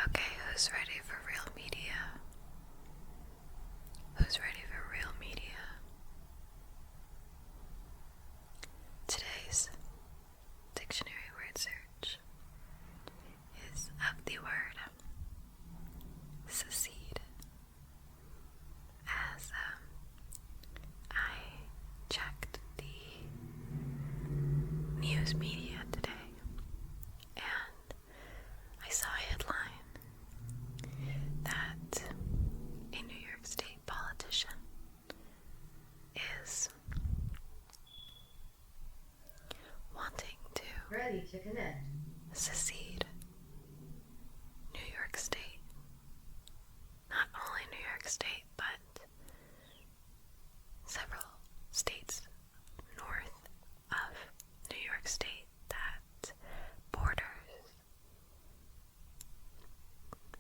Okay, who's ready for real media? Who's ready for real media? Today's dictionary word search is of the word secede. As I checked the news media today, and I saw a headline that a New York State politician is wanting to Ready to connect. secede New York State. Not only New York State, but several states north of New York State that borders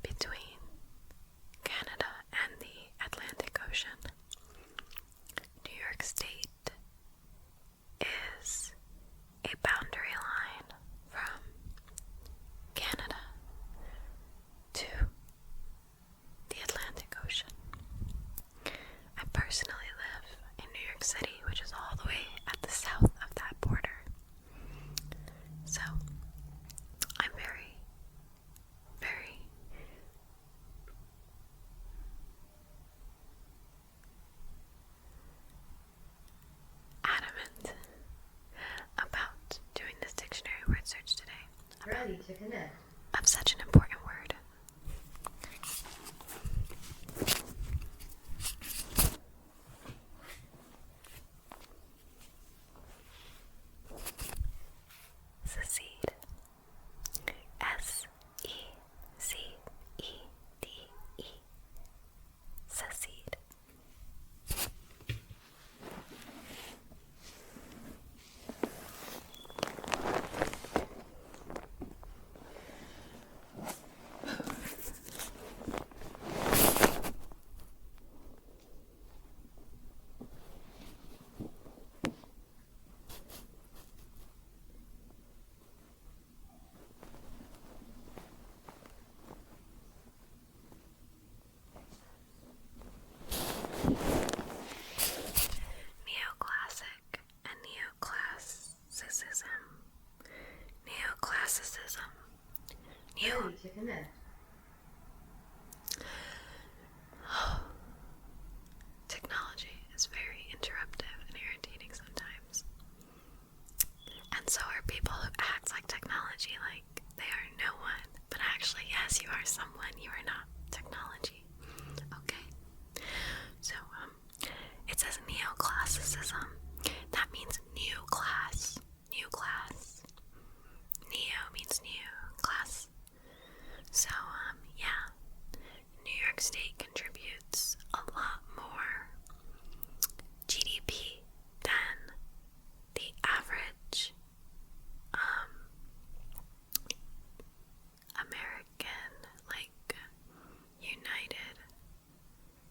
between Canada and the Atlantic Ocean. New York State is a boundary line from Canada to the Atlantic Ocean. I personally live in New York City, which is all the way at the south of that border. So, I'm very, very adamant about doing this dictionary word search today. Ready to connect. Of such an important word. Secede. S-E-C-E-D-E. Secede. Neoclassic and neoclassicism. Neoclassicism. Ready to connect. Technology is very interruptive and irritating sometimes. And so are people who act like technology, like they are no one. But actually, yes, you are someone. You are not technology. Okay? So, it says neoclassicism. That means new class. New class. Neo means new. Class. So, yeah. New York State contributes a lot more GDP than the average American, like United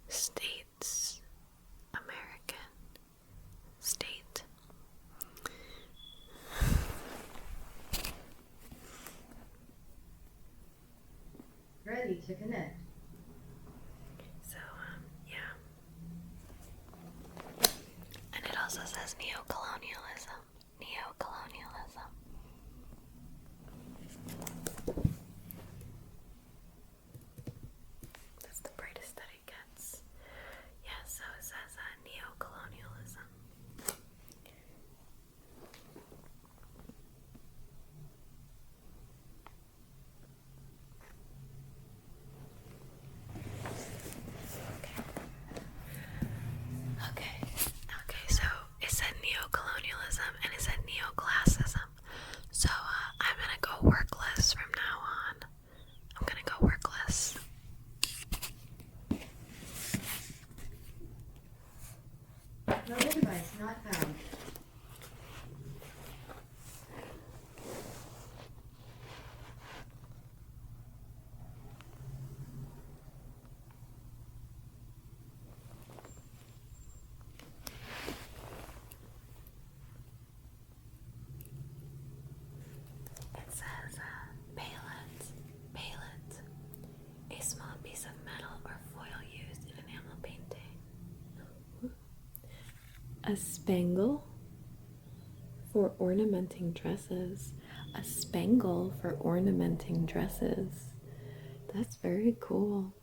States American state. Ready to connect. So, yeah. And it also says neocolonialism. Neocolonialism. That's the brightest that it gets. Yeah, so it says neocolonialism. A spangle for ornamenting dresses. A spangle for ornamenting dresses. That's very cool.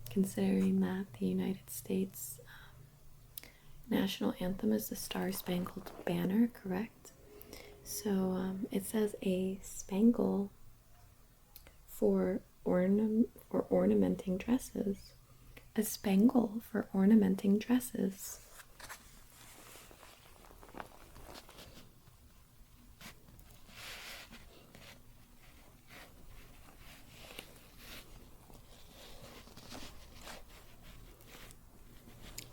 Considering that the United States national anthem is the Star Spangled Banner, correct? So it says a spangle for ornamenting dresses. A spangle for ornamenting dresses.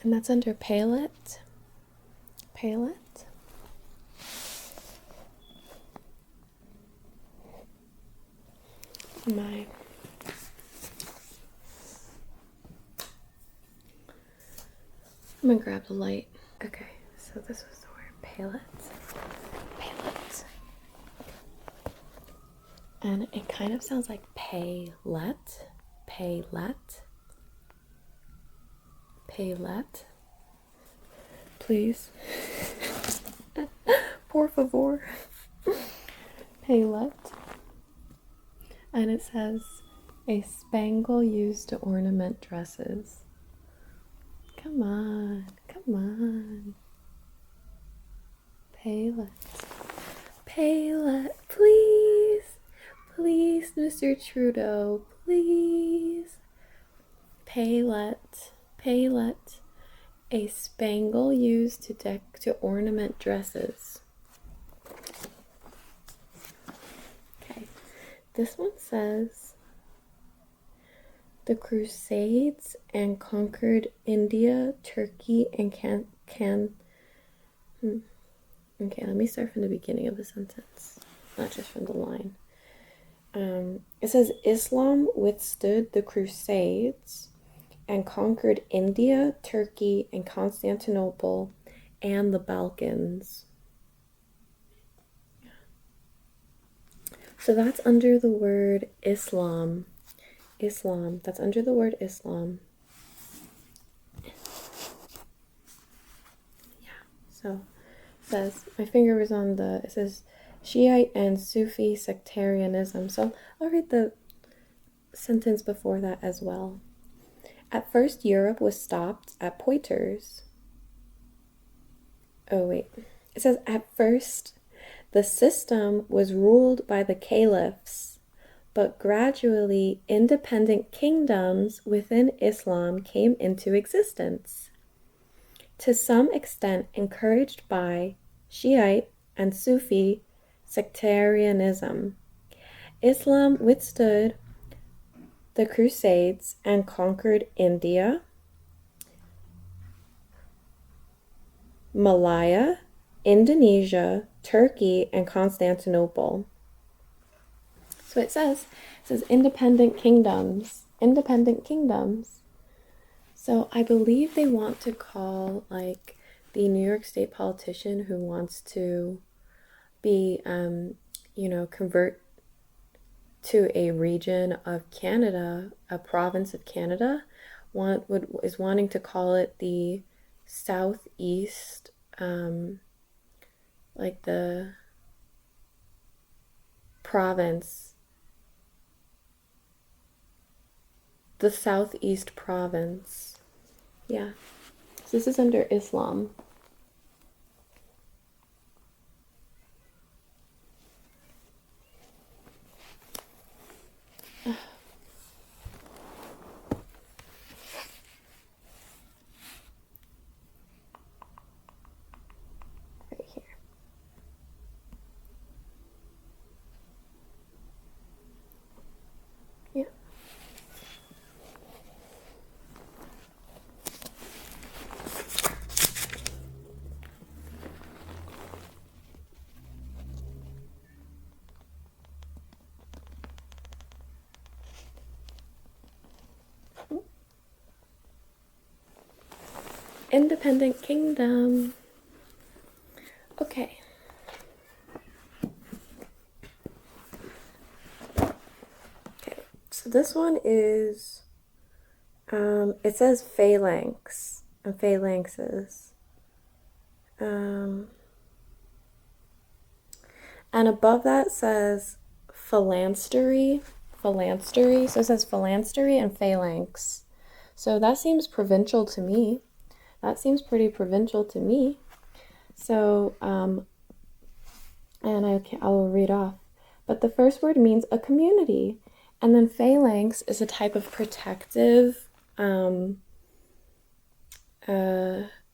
And that's under palette. Palette. I'm gonna grab the light. Okay, so this was the word palette. Palette. And it kind of sounds like paylette. Paylette. Paylette. Please. Por favor. Paylette. And it says a spangle used to ornament dresses. Come on, come on. Paylette. Paylette, please. Please, Mr. Trudeau, please. Paylette. Paylette. A spangle used to ornament dresses. Okay. This one says the Crusades and conquered India, Turkey, and Okay, let me start from the beginning of the sentence, not just from the line. It says Islam withstood the Crusades and conquered India, Turkey, and Constantinople, and the Balkans. So that's under the word Islam. Islam. That's under the word Islam. Yeah. So it says, my finger was on it says Shiite and Sufi sectarianism. So I'll read the sentence before that as well. At first, Europe was stopped at Poitiers. Oh, wait. It says, at first, the system was ruled by the caliphs, but gradually independent kingdoms within Islam came into existence. To some extent encouraged by Shiite and Sufi sectarianism, Islam withstood the Crusades and conquered India, Malaya, Indonesia, Turkey, and Constantinople. So it says independent kingdoms. Independent kingdoms. So I believe they want to call, like, the New York State politician who wants to be, convert to a region of Canada, a province of Canada, is wanting to call it the Southeast, like the province, the Southeast province. Yeah. So this is under Islam. Right here. Yeah. Independent kingdom. Okay. Okay, so this one is, it says phalanx and phalanxes. Um, and above that says phalanstery. Phalanstery. So it says phalanstery and phalanx. So that seems provincial to me. That seems pretty provincial to me. So, and I will read off. But the first word means a community. And then phalanx is a type of protective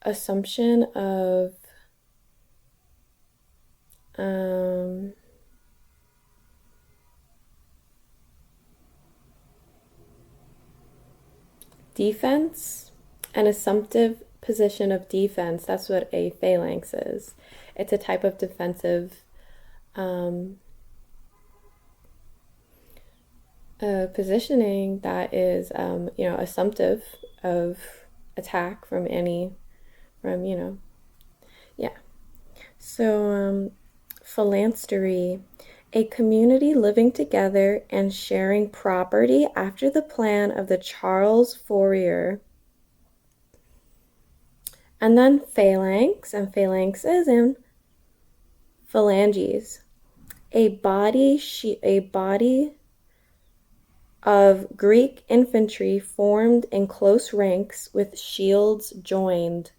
assumption of defense, an assumptive position of defense. That's what a phalanx is. It's a type of defensive positioning that is, assumptive of attack from yeah. So, phalanstery, a community living together and sharing property after the plan of the Charles Fourier. And then phalanx, and phalanxes and phalanges, a body of Greek infantry formed in close ranks with shields joined.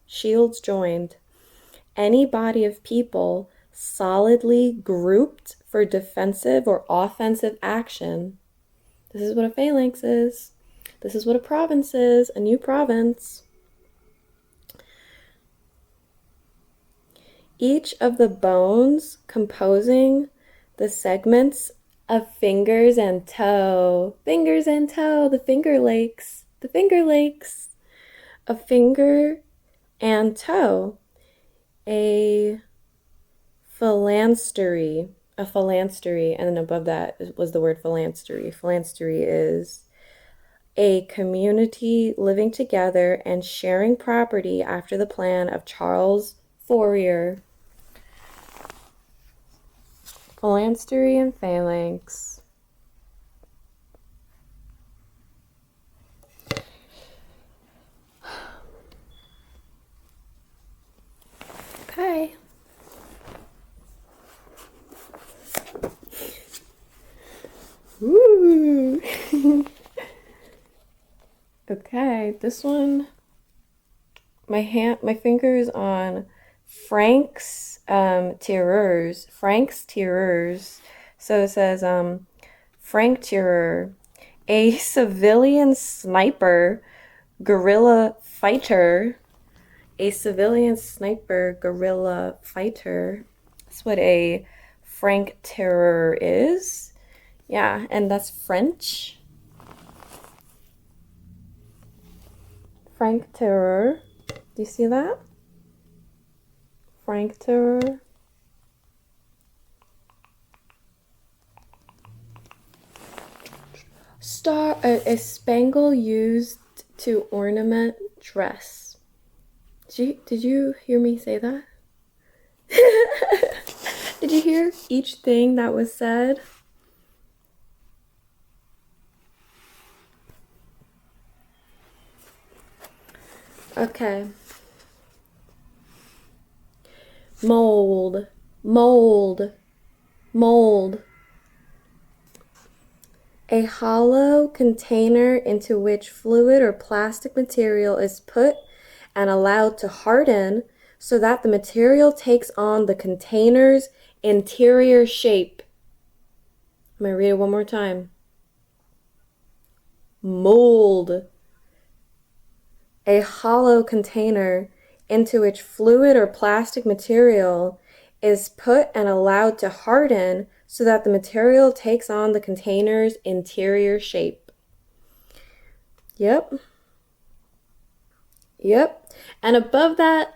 Any body of people solidly grouped for defensive or offensive action. This is what a phalanx is. This is what a province is, a new province. Each of the bones composing the segments of fingers and toe, the Finger Lakes, a finger and toe, a phalanstery, and then above that was the word phalanstery. Phalanstery is a community living together and sharing property after the plan of Charles Fourier. Phalanstery and phalanx. Okay. Woo! Okay, this one, my finger is on Frank's Tireurs. So it says Frank Tireur, a civilian sniper guerrilla fighter. That's what a Frank Tireur is. Yeah, and that's French. Frank Tireur. Do you see that? Frank Tireur. A spangle used to ornament dress. Did you hear me say that? Did you hear each thing that was said? Okay. Mold. A hollow container into which fluid or plastic material is put and allowed to harden so that the material takes on the container's interior shape. I'm going to read it one more time. Mold. A hollow container into which fluid or plastic material is put and allowed to harden so that the material takes on the container's interior shape. Yep. And above that,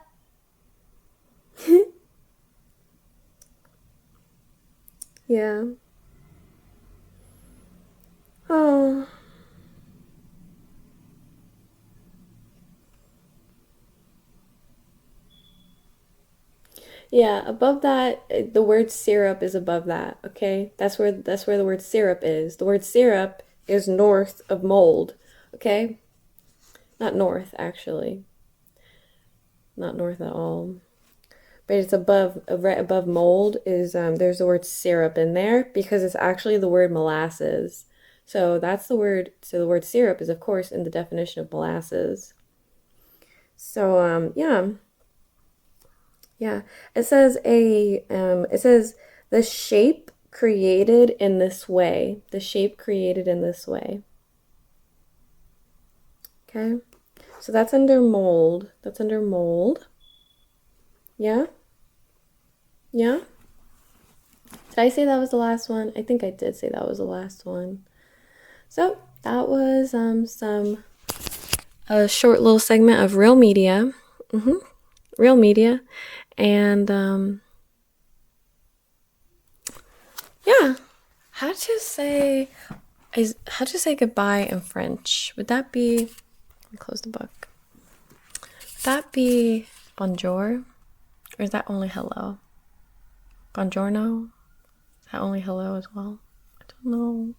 yeah. Oh. Yeah, above that, the word syrup is above that, okay? That's where the word syrup is. The word syrup is north of mold, okay? Not north, actually. Not north at all. but it's above, right above mold is there's the word syrup in there because it's actually the word molasses. So that's the word. So the word syrup is of course in the definition of molasses. So yeah. It says the shape created in this way. The shape created in this way. Okay. So that's under mold. That's under mold. Yeah? Yeah? Did I say that was the last one? I think I did say that was the last one. So that was a short little segment of real media. Real media. And yeah. How to say goodbye in French? Would that be, let me close the book. Would that be bonjour? Or is that only hello? Buongiorno? Is that only hello as well? I don't know.